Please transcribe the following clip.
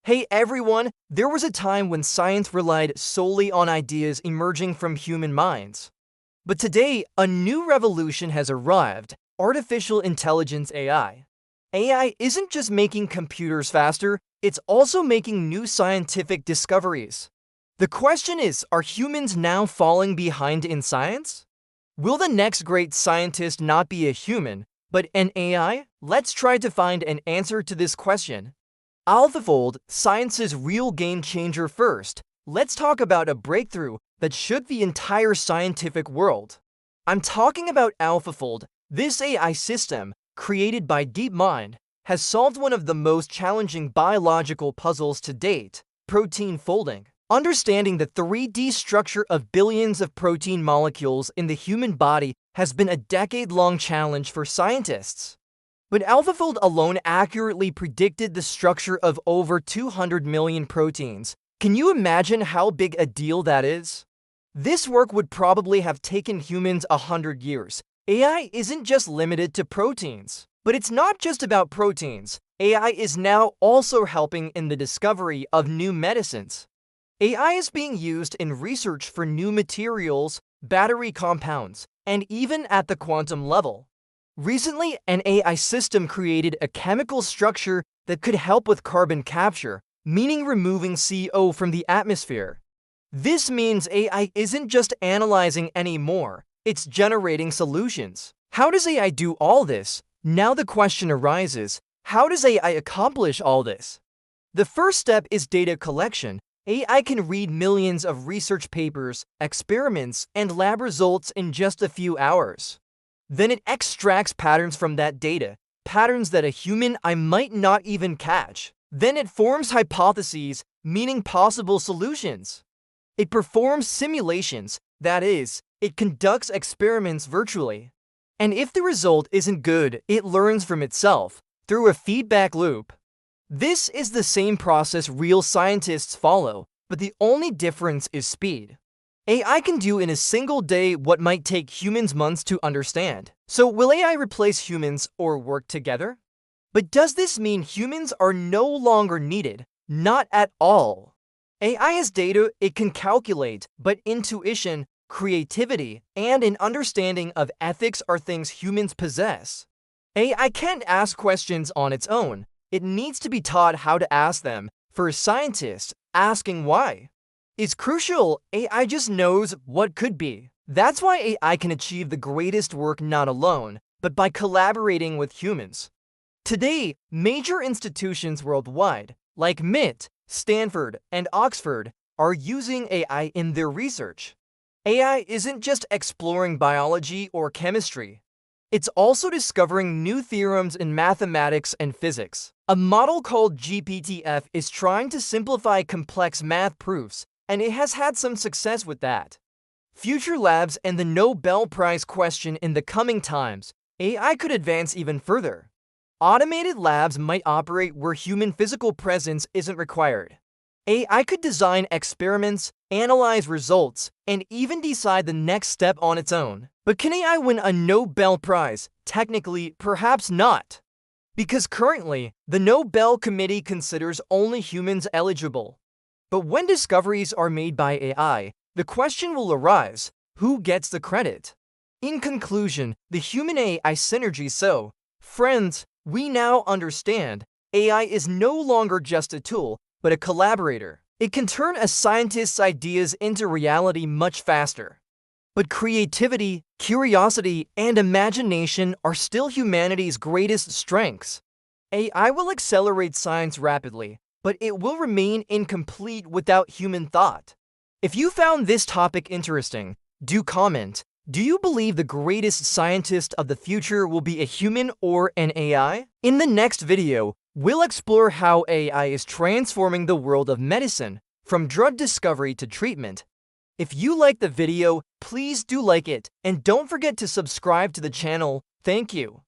Hey everyone, there was a time when science relied solely on ideas emerging from human minds. But today, a new revolution has arrived: artificial intelligence AI. AI isn't just making computers faster, it's also making new scientific discoveries. The question is, are humans now falling behind in science? Will the next great scientist not be a human, but an AI? Let's try to find an answer to this question. AlphaFold, science's real game changer. First, let's talk about a breakthrough that shook the entire scientific world. I'm talking about AlphaFold. This AI system, created by DeepMind, has solved one of the most challenging biological puzzles to date: protein folding. Understanding the 3D structure of billions of protein molecules in the human body has been a decade-long challenge for scientists. But AlphaFold alone accurately predicted the structure of over 200 million proteins. Can you imagine how big a deal that is? This work would probably have taken humans 100 years. AI isn't just limited to proteins. But it's not just about proteins. AI is now also helping in the discovery of new medicines. AI is being used in research for new materials, battery compounds, and even at the quantum level. Recently, an AI system created a chemical structure that could help with carbon capture, meaning removing CO from the atmosphere. This means AI isn't just analyzing anymore, it's generating solutions. How does AI do all this? Now the question arises, how does AI accomplish all this? The first step is data collection. AI can read millions of research papers, experiments, and lab results in just a few hours. Then it extracts patterns from that data, patterns that a human eye might not even catch. Then it forms hypotheses, meaning possible solutions. It performs simulations, that is, it conducts experiments virtually. And if the result isn't good, it learns from itself, through a feedback loop. This is the same process real scientists follow, but the only difference is speed. AI can do in a single day what might take humans months to understand. So will AI replace humans or work together? But does this mean humans are no longer needed? Not at all. AI has data it can calculate, but intuition, creativity, and an understanding of ethics are things humans possess. AI can't ask questions on its own. It needs to be taught how to ask them. For a scientist, asking why is crucial. AI just knows what could be. That's why AI can achieve the greatest work not alone, but by collaborating with humans. Today, major institutions worldwide, like MIT, Stanford, and Oxford, are using AI in their research. AI isn't just exploring biology or chemistry. It's also discovering new theorems in mathematics and physics. A model called GPT-F is trying to simplify complex math proofs, and it has had some success with that. Future labs and the Nobel Prize question: in the coming times, AI could advance even further. Automated labs might operate where human physical presence isn't required. AI could design experiments, analyze results, and even decide the next step on its own. But can AI win a Nobel Prize? Technically, perhaps not. Because currently, the Nobel Committee considers only humans eligible. But when discoveries are made by AI, the question will arise: who gets the credit? In conclusion, the human-AI synergy. So, friends, we now understand AI is no longer just a tool, but a collaborator. It can turn a scientist's ideas into reality much faster. But creativity, curiosity, and imagination are still humanity's greatest strengths. AI will accelerate science rapidly, but it will remain incomplete without human thought. If you found this topic interesting, do comment. Do you believe the greatest scientist of the future will be a human or an AI? In the next video, we'll explore how AI is transforming the world of medicine, from drug discovery to treatment. If you liked the video, please do like it, and don't forget to subscribe to the channel. Thank you.